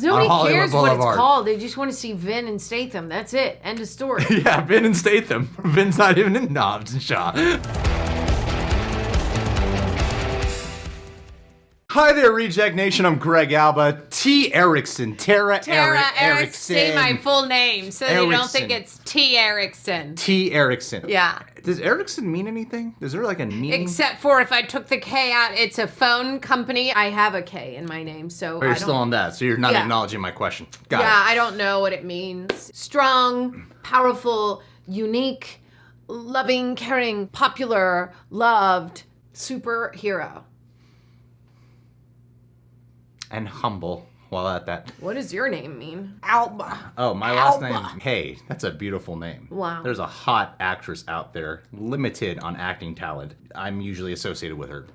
Nobody Hollywood cares what Boulevard. it's called. They just want to see Vin and Statham. That's it. End of story. Yeah, Vin and Statham. Vin's not even in Hobbs and Shaw. Hi there, Reject Nation. I'm Greg Alba. T. Erickson. Tara Erickson. Say my full name so that you don't think it's T. Erickson. T. Erickson. Yeah. Does Erickson mean anything? Is there like a meaning? Except for if I took the K out, it's a phone company. I have a K in my name, so You're still on that, so you're not acknowledging my question. Got it. I don't know what it means. Strong, powerful, unique, loving, caring, popular, loved, superhero. And humble while at that. What does your name mean? Alba. Oh, my last name? Hey, that's a beautiful name. Wow. There's a hot actress out there, limited on acting talent. I'm usually associated with her.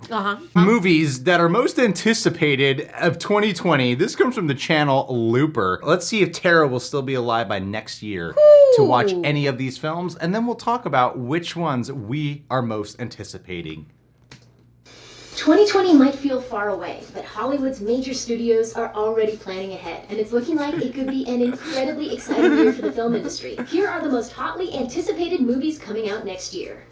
Movies that are most anticipated of 2020. This comes from the channel Looper. Let's see if Tara will still be alive by next year to watch any of these films, and then we'll talk about which ones we are most anticipating. 2020 might feel far away, but Hollywood's major studios are already planning ahead, and it's looking like it could be an incredibly exciting year for the film industry. Here are the most hotly anticipated movies coming out next year.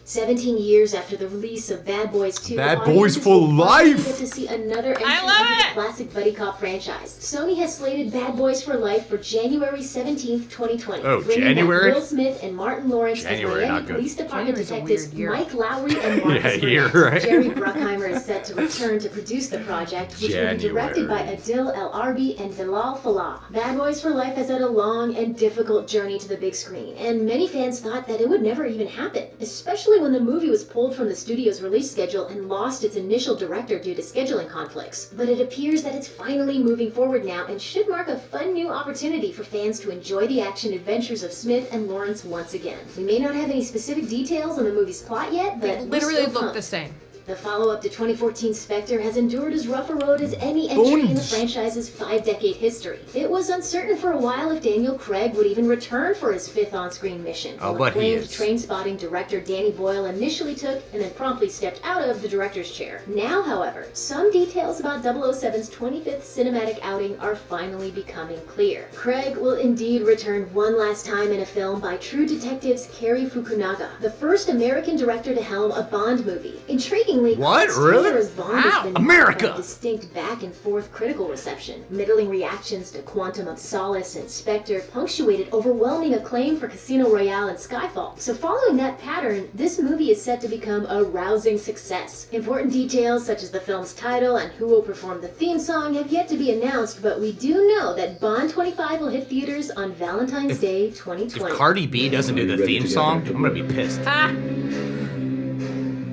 17 years after the release of Bad Boys 2, Bad Boys for Life! Get to see another entry into the classic buddy cop franchise. Sony has slated Bad Boys for Life for January 17th, 2020. Oh, bringing January? Back Will Smith and Martin Lawrence January, as not Miami good. Police Department January's detectives a weird year. Mike Lowry and Marcus Burnett. right? Jerry Bruckheimer is set to return to produce the project, which will be directed by Adil El Arbi and Bilal Fallah. Bad Boys for Life has had a long and difficult journey to the big screen, and many fans thought that it would never even happen, especially when the movie was pulled from the studio's release schedule and lost its initial director due to scheduling conflicts. But it appears that it's finally moving forward now and should mark a fun new opportunity for fans to enjoy the action adventures of Smith and Lawrence once again. We may not have any specific details on the movie's plot yet, but They literally we're still look the pumped. same. The follow-up to 2014 Spectre has endured as rough a road as any entry in the franchise's 5-decade history. It was uncertain for a while if Daniel Craig would even return for his 5th on-screen mission. Oh, while but he acclaimed is. train-spotting director Danny Boyle initially took and then promptly stepped out of the director's chair. Now, however, some details about 007's 25th cinematic outing are finally becoming clear. Craig will indeed return one last time in a film by True Detective's Cary Fukunaga, the first American director to helm a Bond movie. Intriguingly, What? Alex Really? Taylor's Bond has been America! met by a distinct back and forth critical reception. Middling reactions to Quantum of Solace and Spectre punctuated overwhelming acclaim for Casino Royale and Skyfall. So following that pattern, this movie is set to become a rousing success. Important details such as the film's title and who will perform the theme song have yet to be announced, but we do know that Bond 25 will hit theaters on Valentine's Day 2020. If Cardi B doesn't do the theme song, I'm gonna be pissed.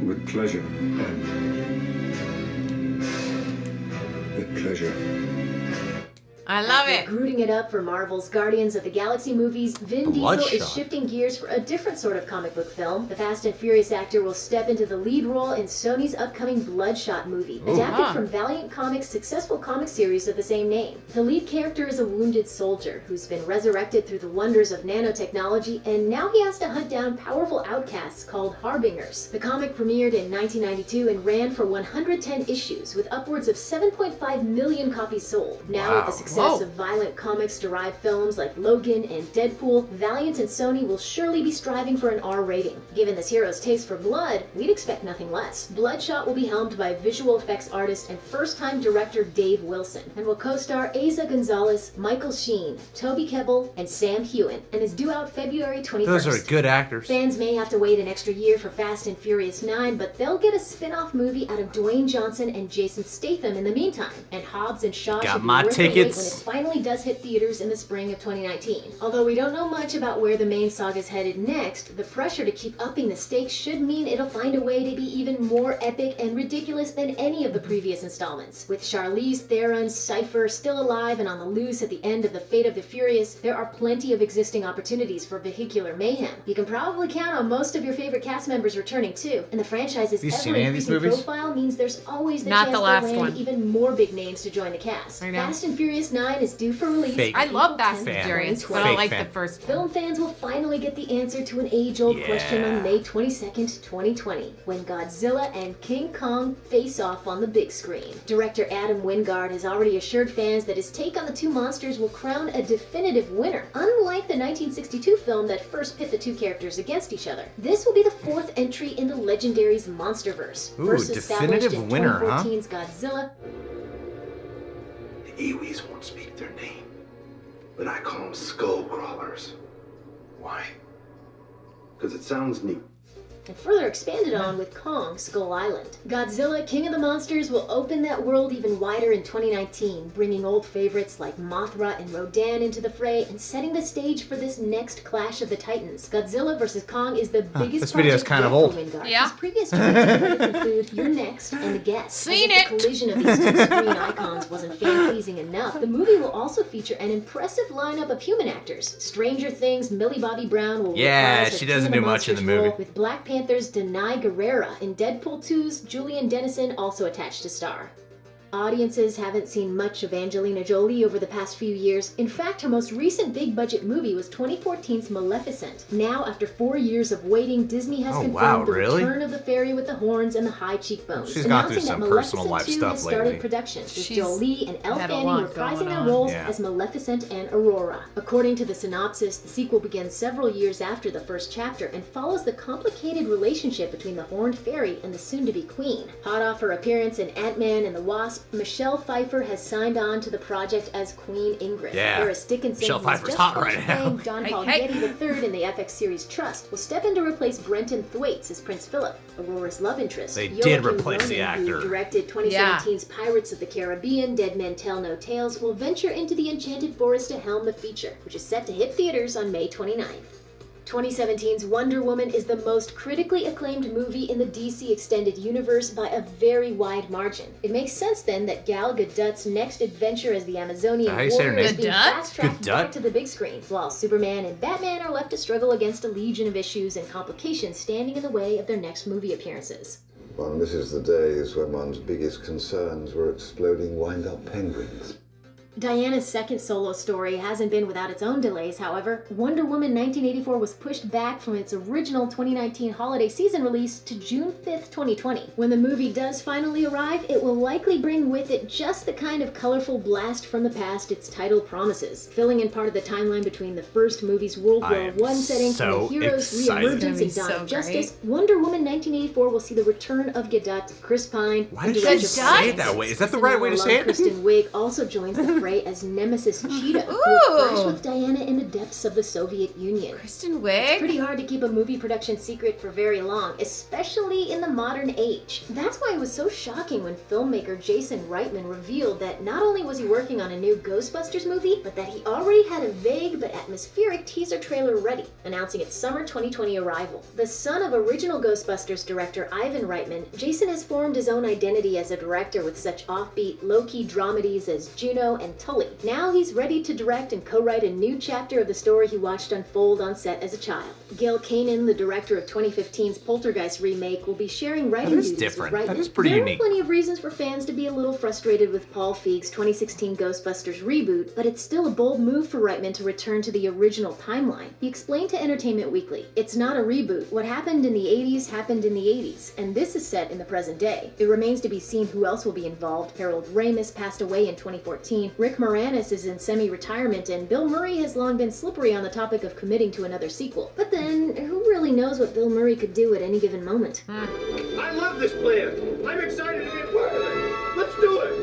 With pleasure. With pleasure. I love it. Rooting it up for Marvel's Guardians of the Galaxy movies, Vin Diesel Bloodshot. is shifting gears for a different sort of comic book film. The Fast and Furious actor will step into the lead role in Sony's upcoming Bloodshot movie, adapted from Valiant Comics' successful comic series of the same name. The lead character is a wounded soldier who's been resurrected through the wonders of nanotechnology, and now he has to hunt down powerful outcasts called Harbingers. The comic premiered in 1992 and ran for 110 issues, with upwards of 7.5 million copies sold. Now, with the success of violent comics-derived films like Logan and Deadpool, Valiant and Sony will surely be striving for an R rating. Given this hero's taste for blood, we'd expect nothing less. Bloodshot will be helmed by visual effects artist and first-time director Dave Wilson, and will co-star Asa Gonzalez, Michael Sheen, Toby Kebbell, and Sam Heughan, and is due out February 21st. Those are good actors. Fans may have to wait an extra year for Fast and Furious 9, but they'll get a spin-off movie out of Dwayne Johnson and Jason Statham in the meantime, and Hobbs and Shaw Got should be my worth the wait tickets. when it finally does hit theaters in the spring of 2019. Although we don't know much about where the main saga's headed next, the pressure to keep upping the stakes should mean it'll find a way to be even more epic and ridiculous than any of the previous installments. With Charlize Theron's Cypher still alive and on the loose at the end of The Fate of the Furious, there are plenty of existing opportunities for vehicular mayhem. You can probably count on most of your favorite cast members returning too, and the franchise's you seen any of these movies? profile means there's always the Not chance the to last land one. even more big names to join the cast. I know. Fast and Furious 9 is due for release. Fake I love April Fast 10th, and Furious, but I 2020. don't like Fake the fan. first one. Film fans will finally get the answer to an age-old question on May 22nd, 2020, when Godzilla and King Kong face off on the big screen. Director Adam Wingard has already assured fans that his take on the two monsters will crown a definitive winner, unlike the 1962 film that first pit the two characters against each other. This will be the fourth entry in the Legendary's Monsterverse. Ooh, First established definitive in winner, huh? 2014's Godzilla. The Iwis won't speak their name, but I call them skull crawlers. Why? Because it sounds neat. And further expanded on with Kong Skull Island. Godzilla, King of the Monsters will open that world even wider in 2019, bringing old favorites like Mothra and Rodan into the fray and setting the stage for this next clash of the Titans. Godzilla vs. Kong is the biggest this video's project kind of yet old. for Wingard. Yeah. His previous directing credits include You're Next and The Guest. Seen As if it. the collision of these two screen icons wasn't fan-pleasing enough, the movie will also feature an impressive lineup of human actors. Stranger Things' Millie Bobby Brown will Yeah, reprise she the doesn't King of do much in the Monsters role, movie. with Black Panther's Denai Guerrera in Deadpool 2's Julian Dennison also attached to star. Audiences haven't seen much of Angelina Jolie over the past few years. In fact, her most recent big-budget movie was 2014's Maleficent. Now, after 4 years of waiting, Disney has Oh, confirmed wow, the really? return of the fairy with the horns and the high cheekbones. She's gone through announcing some that personal Maleficent life 2 stuff has started lately. production, with She's Jolie and Elle had a Fanning lot reprising going their on. roles Yeah. as Maleficent and Aurora. According to the synopsis, the sequel begins several years after the first chapter and follows the complicated relationship between the horned fairy and the soon-to-be queen. Hot off her appearance in Ant-Man and the Wasp, Michelle Pfeiffer has signed on to the project as Queen Ingrid. Yeah. Paris Dickinson, Michelle who has Pfeiffer's just hot finished right now. playing John Paul Hey, hey. Getty III in the FX series Trust, will step in to replace Brenton Thwaites as Prince Philip, Aurora's love interest. They did Joachim replace the Roman, who actor. directed 2017's Pirates of the Caribbean, Dead Men Tell No Tales, will venture into the Enchanted Forest to helm the feature, which is set to hit theaters on May 29th. 2017's Wonder Woman is the most critically acclaimed movie in the DC Extended Universe by a very wide margin. It makes sense then that Gal Gadot's next adventure as the Amazonian How you say her warrior is name? being Gadot? fast-tracked Gadot? back to the big screen, while Superman and Batman are left to struggle against a legion of issues and complications standing in the way of their next movie appearances. One misses the days when one's biggest concerns were exploding wind-up penguins. Diana's second solo story hasn't been without its own delays, however. Wonder Woman 1984 was pushed back from its original 2019 holiday season release to June 5th, 2020. When the movie does finally arrive, it will likely bring with it just the kind of colorful blast from the past its title promises, filling in part of the timeline between the first movie's World I War am I setting so and the hero's excited. It's gonna reemergence be in Dawn so of Justice. Wonder Woman 1984 will see the return of Gadot, Chris Pine, Why and did director you Gadot? say it that way? Is that the right way to say it? Kristen Wiig also joins the fray as Nemesis Cheetah, who will Ooh. clash with Diana in the depths of the Soviet Union. Kristen It's Wiig. pretty hard to keep a movie production secret for very long, especially in the modern age. That's why it was so shocking when filmmaker Jason Reitman revealed that not only was he working on a new Ghostbusters movie, but that he already had a vague but atmospheric teaser trailer ready, announcing its summer 2020 arrival. The son of original Ghostbusters director Ivan Reitman, Jason has formed his own identity as a director with such offbeat, low-key dramedies as Juno and Tully. Now he's ready to direct and co-write a new chapter of the story he watched unfold on set as a child. Gil Kanan, the director of 2015's Poltergeist remake, will be sharing writing That is duties different. with Reitman. That is pretty There unique. are plenty of reasons for fans to be a little frustrated with Paul Feig's 2016 Ghostbusters reboot, but it's still a bold move for Reitman to return to the original timeline. He explained to Entertainment Weekly, "It's not a reboot. What happened in the 80s happened in the 80s, and this is set in the present day. It remains to be seen who else will be involved. Harold Ramis passed away in 2014, Rick Moranis is in semi-retirement, and Bill Murray has long been slippery on the topic of committing to another sequel. But then, who really knows what Bill Murray could do at any given moment?" I love this plan. I'm excited to be a part of it. Let's do it.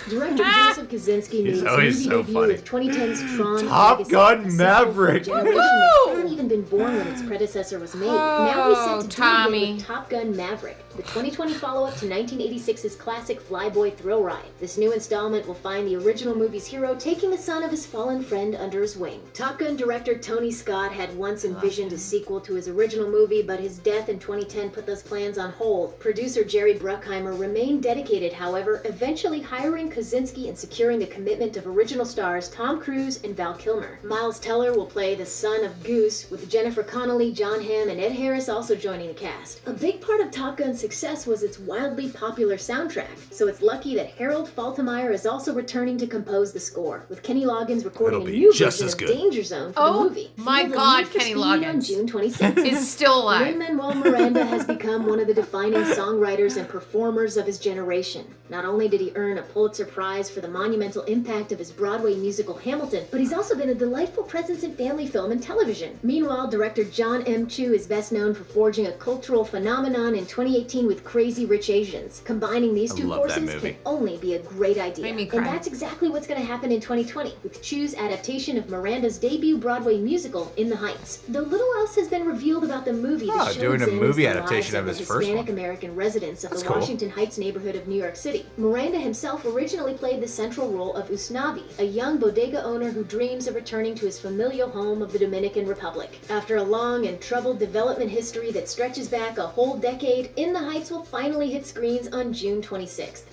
Director Joseph Kosinski made He's his always movie so debut funny. with 2010's Tron Top Legacy, Gun a sequel Maverick. for a generation that hadn't even been born when its predecessor was made. Now he's set to do it Tommy. again with Top Gun Maverick, the 2020 follow-up to 1986's classic Flyboy thrill ride. This new installment will find the original movie's hero taking the son of his fallen friend under his wing. Top Gun director Tony Scott had once envisioned a sequel to his original movie, but his death in 2010 put those plans on hold. Producer Jerry Bruckheimer remained dedicated, however, eventually hiring Kosinski in securing the commitment of original stars Tom Cruise and Val Kilmer. Miles Teller will play the son of Goose, with Jennifer Connelly, John Hamm, and Ed Harris also joining the cast. A big part of Top Gun's success was its wildly popular soundtrack, so it's lucky that Harold Faltermeyer is also returning to compose the score, with Kenny Loggins recording a new version of Danger Zone for the movie. My God, Kenny Loggins. On June 26th. Is still alive. Lin-Manuel Miranda has become one of the defining songwriters and performers of his generation. Not only did he earn a Pulitzer Prize for the monumental impact of his Broadway musical Hamilton, but he's also been a delightful presence in family film and television. Meanwhile, director John M. Chu is best known for forging a cultural phenomenon in 2018 with Crazy Rich Asians. Combining these two forces can only be a great idea. And that's exactly what's going to happen in 2020, with Chu's adaptation of Miranda's debut Broadway musical, In the Heights. Though little else has been revealed about the movie, the show doing a movie the adaptation of lives his the first Hispanic one. American residents of That's the cool. Washington Heights neighborhood of New York City. Miranda himself originally played the central role of Usnavi, a young bodega owner who dreams of returning to his familial home of the Dominican Republic. After a long and troubled development history that stretches back a whole decade, In the Heights will finally hit screens on June 26th.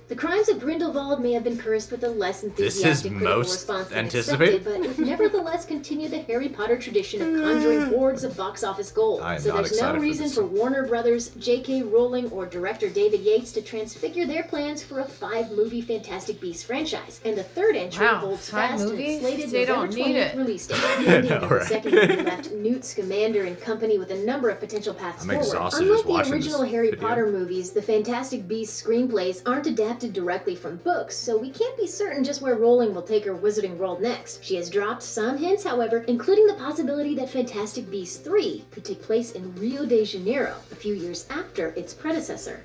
The Crimes of Grindelwald may have been cursed with a less enthusiastic critical response than expected, but it nevertheless continued the Harry Potter tradition of conjuring hordes of box office gold. So there's no reason for Warner Brothers, J.K. Rowling, or director David Yates to transfigure their plans for a 5-movie Fantastic Beasts franchise. And the third entry holds fast and slated November 20th release date. The second movie left Newt Scamander and company with a number of potential paths forward. Unlike the original Harry Potter movies, the Fantastic Beasts screenplays aren't adapted directly from books, so we can't be certain just where Rowling will take her Wizarding World next. She has dropped some hints, however, including the possibility that Fantastic Beasts 3 could take place in Rio de Janeiro, a few years after its predecessor.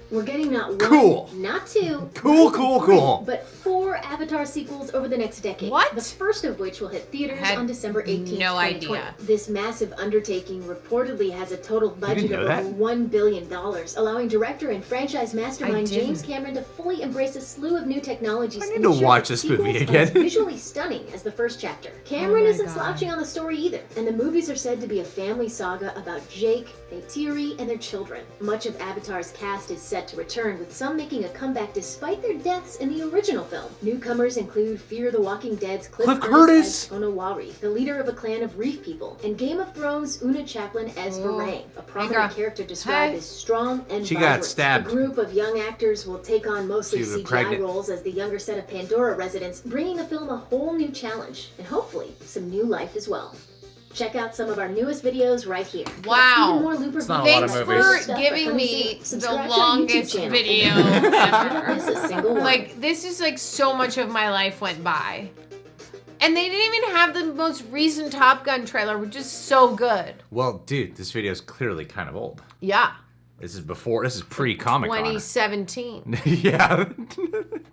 We're getting not one, not two, but 4 Avatar sequels over the next decade. What? The first of which will hit theaters on December 18th, 2020. This massive undertaking reportedly has a total budget of over $1 billion, allowing director and franchise mastermind James Cameron to fully embrace a slew of new technologies. I need to watch this movie again. Visually stunning as the first chapter. Cameron isn't slouching on the story either, and the movies are said to be a family saga about Jake, Neytiri, and their children. Much of Avatar's cast is set to return, with some making a comeback despite their deaths in the original film. Newcomers include Fear the Walking Dead's Cliff Curtis as Onowari, the leader of a clan of reef people, and Game of Thrones' Una Chaplin as Varang, a prominent character described as strong and vibrant. Got stabbed. A group of young actors will take on mostly CGI roles as the younger set of Pandora residents, bringing the film a whole new challenge, and hopefully some new life as well. Check out some of our newest videos right here. Wow. More Looper Thanks for giving me the longest video ever. Like, this is like so much of my life went by. And they didn't even have the most recent Top Gun trailer, which is so good. Well, dude, this video is clearly kind of old. Yeah. This is pre-Comic-Con. 2017. Yeah.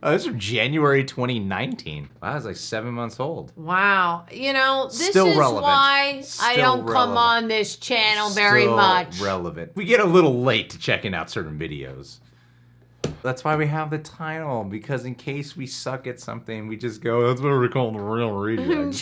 Oh, this is from January 2019. Wow, it's like 7 months old. Wow. You know, this Still is relevant. why Still I don't come relevant. on this channel very Still much. relevant. We get a little late to checking out certain videos. That's why we have the title, because in case we suck at something, we just go, that's what we call the real rejects.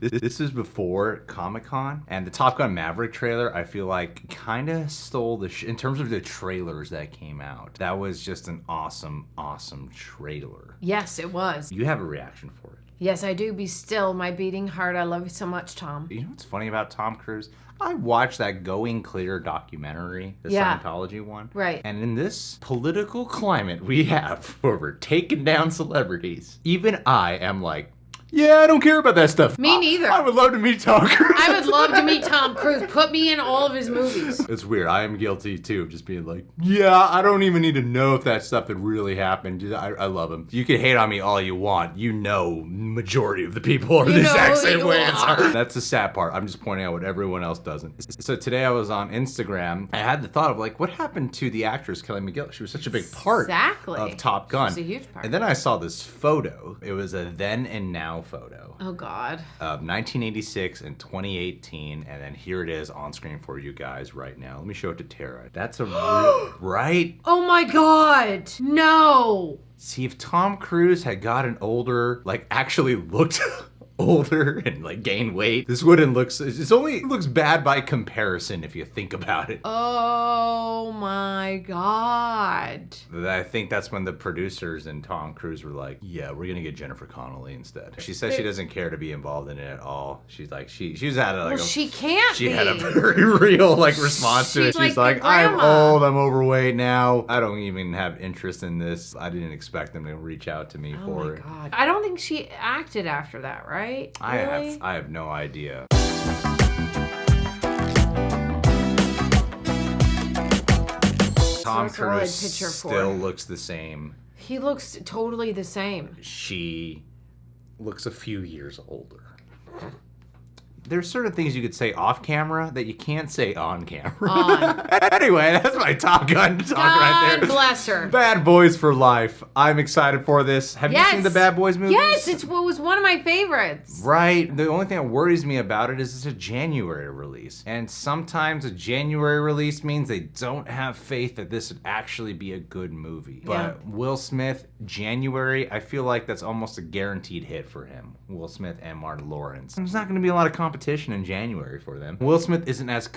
This is before Comic-Con, and the Top Gun Maverick trailer, I feel like, kind of stole the in terms of the trailers that came out. That was just an awesome, awesome trailer. Yes, it was. You have a reaction for it. Yes, I do. Be still, my beating heart. I love you so much, Tom. You know what's funny about Tom Cruise? I watched that Going Clear documentary, the Scientology one. Right. And in this political climate we have where we're taking down celebrities, even I am like, yeah, I don't care about that stuff. Me neither. I would love to meet Tom Cruise. I would love to meet Tom Cruise. Put me in all of his movies. It's weird. I am guilty too of just being like, yeah, I don't even need to know if that stuff had really happened. I love him. You can hate on me all you want. You know, majority of the people are the exact same way. That's the sad part. I'm just pointing out what everyone else doesn't. So today I was on Instagram. I had the thought of like, what happened to the actress Kelly McGillis? She was such a big part of Top Gun. She's a huge part. And then I saw this photo. It was a then and now photo. Oh God. Of 1986 and 2018, and then here it is on screen for you guys right now. Let me show it to Tara. That's a right? Oh my God. No. See, if Tom Cruise had gotten older, like actually looked older and like gain weight. This wouldn't look, it looks bad by comparison if you think about it. Oh my God. I think that's when the producers and Tom Cruise were like, yeah, we're gonna get Jennifer Connelly instead. She says she doesn't care to be involved in it at all. She's like, she was at it like she can't She be. had a very real like response to it. She's like I'm old, I'm overweight now. I don't even have interest in this. I didn't expect them to reach out to me for it. Oh my God. I don't think she acted after that, right? Really? I have no idea. Tom Cruise still looks the same. He looks totally the same. She looks a few years older. There's certain things you could say off camera that you can't say on camera. Anyway, that's my Top Gun talk right there. God bless her. Bad Boys for Life. I'm excited for this. Have you seen the Bad Boys movie? Yes, it was one of my favorites. Right. The only thing that worries me about it is it's a January release. And sometimes a January release means they don't have faith that this would actually be a good movie. But Will Smith, January, I feel like that's almost a guaranteed hit for him. Will Smith and Martin Lawrence. There's not going to be a lot of competition in January for them. Will Smith isn't as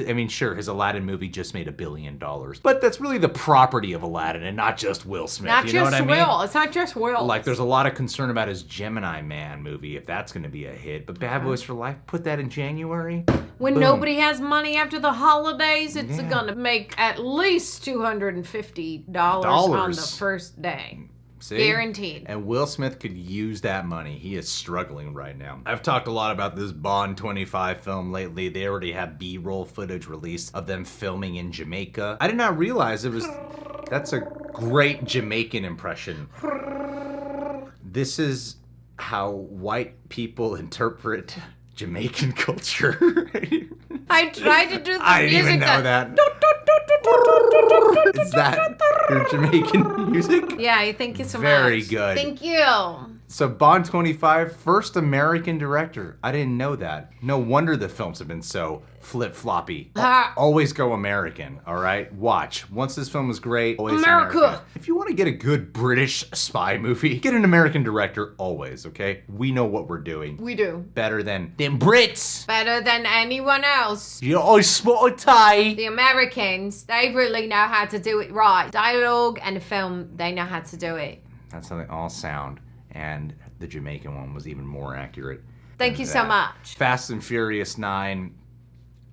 I mean, sure, his Aladdin movie just made $1 billion, but that's really the property of Aladdin and not just Will Smith. Not you just know what I mean? Will. It's not just Will. Like, there's a lot of concern about his Gemini Man movie, if that's going to be a hit. But Bad Boys for Life, put that in January. When Boom. nobody has money after the holidays, it's gonna make at least $250 on the first day. See? Guaranteed. And Will Smith could use that money. He is struggling right now. I've talked a lot about this Bond 25 film lately. They already have B-roll footage released of them filming in Jamaica. I did not realize that's a great Jamaican impression. This is how white people interpret Jamaican culture. I tried to do the I didn't music even know that. Is that your Jamaican music? Yeah, thank you so much. Very good. Thank you. So Bond 25, first American director. I didn't know that. No wonder the films have been so flip-floppy. Always go American, all right? Watch. Once this film is great, always America. If you want to get a good British spy movie, get an American director always, okay? We know what we're doing. We do. Better than Brits. Better than anyone else. You always spot a tie. The Americans, they really know how to do it right. Dialogue and the film, they know how to do it. That's how they all sound. And the Jamaican one was even more accurate. Thank you so much. Fast and Furious 9.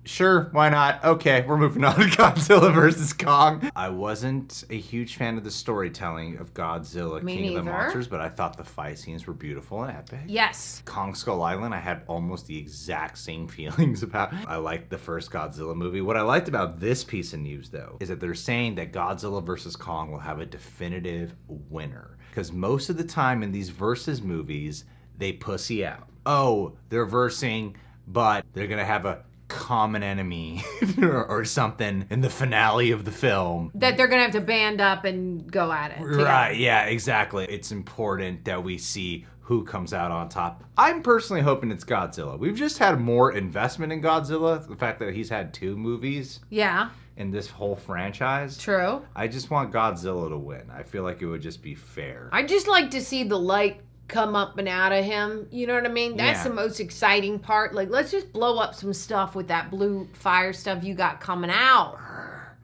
Sure, why not? Okay, we're moving on to Godzilla vs. Kong. I wasn't a huge fan of the storytelling of Godzilla, King of the Monsters, but I thought the fight scenes were beautiful and epic. Yes. Kong Skull Island, I had almost the exact same feelings about. I liked the first Godzilla movie. What I liked about this piece of news, though, is that they're saying that Godzilla vs. Kong will have a definitive winner. Because most of the time in these versus movies, they pussy out. Oh, they're versing, but they're gonna have a common enemy or something in the finale of the film. That they're gonna have to band up and go at it. Together. Right, yeah, exactly. It's important that we see who comes out on top. I'm personally hoping it's Godzilla. We've just had more investment in Godzilla. The fact that he's had 2 movies. Yeah. In this whole franchise. True. I just want Godzilla to win. I feel like it would just be fair. I just like to see the light come up and out of him. You know what I mean? That's the most exciting part. Like, let's just blow up some stuff with that blue fire stuff you got coming out.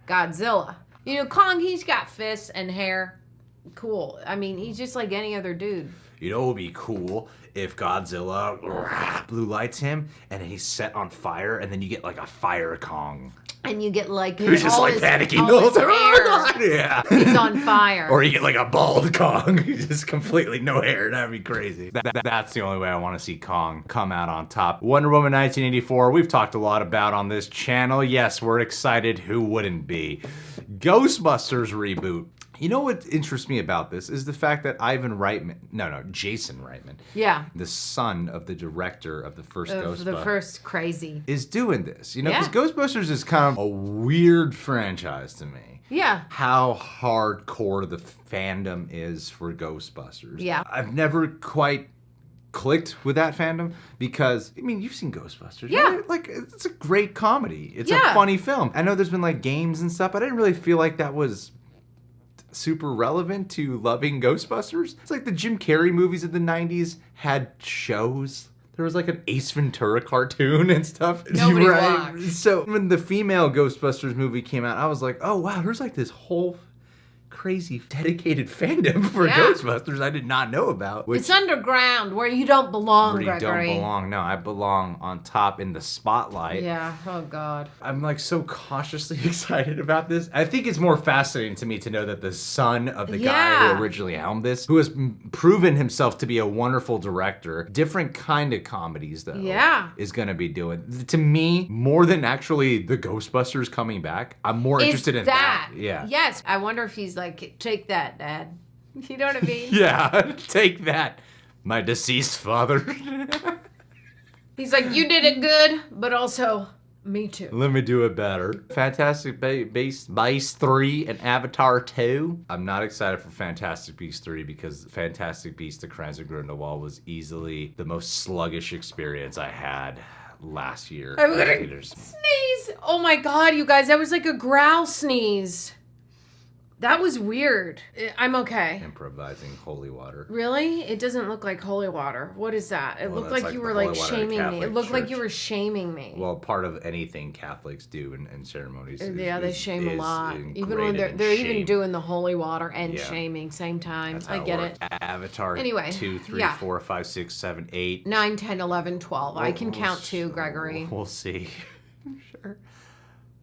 Godzilla. You know, Kong, he's got fists and hair. Cool. I mean, he's just like any other dude. You know what would be cool? If Godzilla blue lights him and then he's set on fire and then you get like a fire Kong. And you get like who's just like panicking the whole time. Yeah. He's on fire. Or you get like a bald Kong. He's just completely no hair. That'd be crazy. That's the only way I want to see Kong come out on top. Wonder Woman 1984, we've talked a lot about on this channel. Yes, we're excited. Who wouldn't be? Ghostbusters reboot. You know what interests me about this is the fact that Jason Reitman. Yeah. The son of the director of the first Ghostbusters. The first crazy. Is doing this. You know, because Ghostbusters is kind of a weird franchise to me. Yeah. How hardcore the fandom is for Ghostbusters. Yeah. I've never quite clicked with that fandom because, I mean, you've seen Ghostbusters, yeah. Right? Like, it's a great comedy. It's a funny film. I know there's been like games and stuff, but I didn't really feel like that was super relevant to loving Ghostbusters. It's like the Jim Carrey movies of the 90s had shows. There was like an Ace Ventura cartoon and stuff. Nobody watched. So when the female Ghostbusters movie came out, I was like, oh wow, there's like this whole crazy dedicated fandom for Ghostbusters I did not know about. It's underground where you don't belong, Where you Gregory. don't belong. No, I belong on top in the spotlight. Yeah, oh God. I'm like so cautiously excited about this. I think it's more fascinating to me to know that the son of the guy who originally helmed this, who has proven himself to be a wonderful director, different kind of comedies though, is gonna be doing. To me, more than actually the Ghostbusters coming back, I'm more interested in that. Yeah. Yes. I wonder if he's like, take that, Dad. You know what I mean? Yeah, take that, my deceased father. He's like, you did it good, but also me too. Let me do it better. Fantastic Beasts 3 and Avatar 2. I'm not excited for Fantastic Beasts 3 because Fantastic Beasts: The Crimes of Grindelwald was easily the most sluggish experience I had last year. I'm gonna sneeze. Oh my God, you guys, that was like a growl sneeze. That was weird. I'm okay. Improvising holy water. Really? It doesn't look like holy water. What is that? It looked like you were like shaming me. It looked like you were shaming me. Well, part of anything Catholics do in ceremonies. They shame a lot. Even when they're even doing the holy water and shaming same time. I get it. Avatar. Anyway, 2, 3, 4, 5, 6, 7, 8. 9, 10, 11, 12. I can count too, Gregory. We'll see. Sure.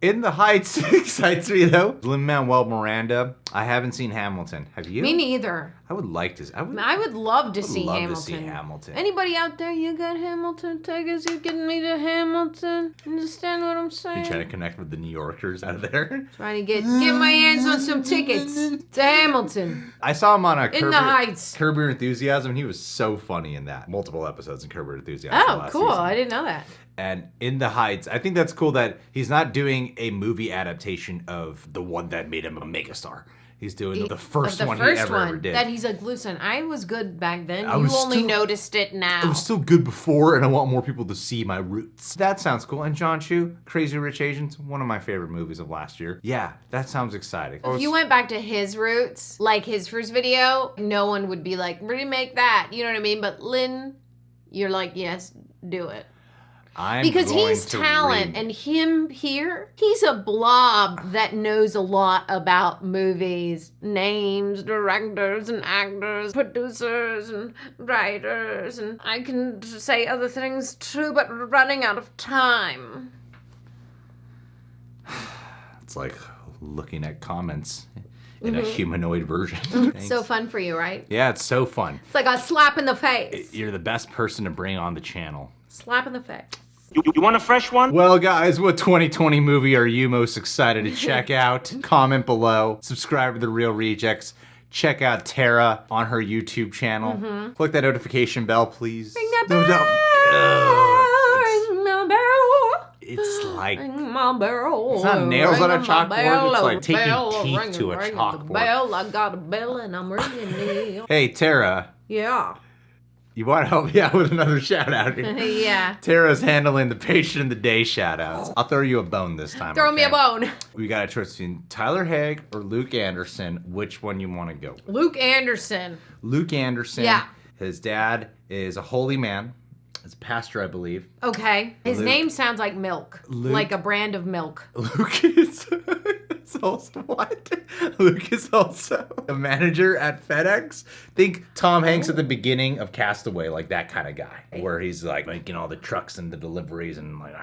In the Heights excites me though. Lin-Manuel Miranda. I haven't seen Hamilton. Have you? Me neither. I would like to. I would love to see Hamilton. Anybody out there? You got Hamilton tickets? You getting me to Hamilton? Understand what I'm saying? You trying to connect with the New Yorkers out there? Trying to get my hands on some tickets to Hamilton. I saw him on a In the Heights. Curb Your Enthusiasm. He was so funny in that. Multiple episodes in Curb Your Enthusiasm. Oh, cool! Season. I didn't know that. And In the Heights, I think that's cool that he's not doing a movie adaptation of the one that made him a megastar. He's doing the first one he ever did. That he's like, listen, I was good back then. You only noticed it now. I was still good before, and I want more people to see my roots. That sounds cool. And John Chu, Crazy Rich Asians, one of my favorite movies of last year. Yeah, that sounds exciting. If you went back to his roots, like his first video, no one would be like, remake that. You know what I mean? But Lin, you're like, yes, do it. Because he's talent, and him here, he's a blob that knows a lot about movies, names, directors, and actors, producers, and writers, and I can say other things too, but we're running out of time. It's like looking at comments in a humanoid version. So fun for you, right? Yeah, it's so fun. It's like a slap in the face. You're the best person to bring on the channel. Slap in the face. You want a fresh one? Well, guys, what 2020 movie are you most excited to check out? Comment below. Subscribe to The Real Rejects. Check out Tara on her YouTube channel. Click that notification bell, please. Ring that bell. Ring the bell. It's like... Ring my bell. It's not nails on a chalkboard. It's like taking teeth ring to a chalkboard. The bell. I got a bell and I'm ringing it. Hey, Tara. Yeah. You want to help me out with another shout out here? Yeah. Tara's handling the patient of the day shout outs. I'll throw you a bone this time. Throw me a bone. We got a choice between Tyler Haig or Luke Anderson. Which one you want to go with? Luke Anderson. Luke Anderson. Yeah. His dad is a holy man. It's a pastor, I believe. Okay. His name sounds like milk. Like a brand of milk. Luke is also what? Luke is also a manager at FedEx. Think Tom Hanks at the beginning of Castaway, like that kind of guy, where he's like making all the trucks and the deliveries and like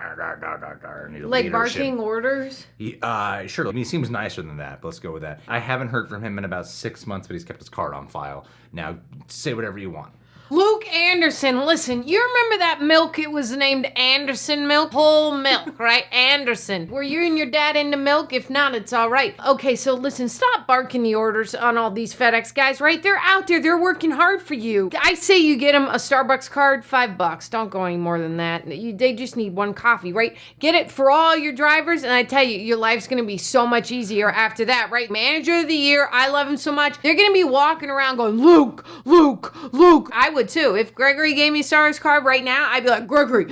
like barking orders. Sure. I mean, he seems nicer than that. But let's go with that. I haven't heard from him in about 6 months, but he's kept his card on file. Now, say whatever you want. Luke Anderson, listen, you remember that milk? It was named Anderson milk? Whole milk, right? Anderson. Were you and your dad into milk? If not, it's all right. Okay, so listen, stop barking the orders on all these FedEx guys, right? They're out there. They're working hard for you. I say you get them a Starbucks card, $5. Don't go any more than that. They just need one coffee, right? Get it for all your drivers, and I tell you, your life's going to be so much easier after that, right? Manager of the year, I love him so much. They're going to be walking around going, Luke, Luke, Luke. I would too. If Gregory gave me Star's card right now, I'd be like, Gregory,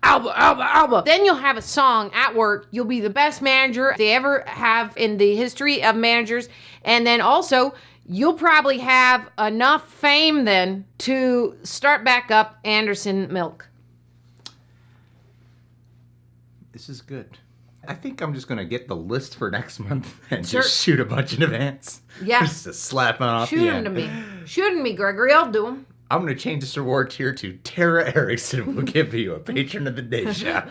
Alba. Then you'll have a song at work. You'll be the best manager they ever have in the history of managers. And then also, you'll probably have enough fame then to start back up Anderson Milk. This is good. I think I'm just going to get the list for next month and just shoot a bunch in advance. Yeah. Just to slap on off Shoot the them end. to me. Shoot them to me, Gregory. I'll do them. I'm going to change this reward tier to Tara Erickson will give you a patron of the day shout.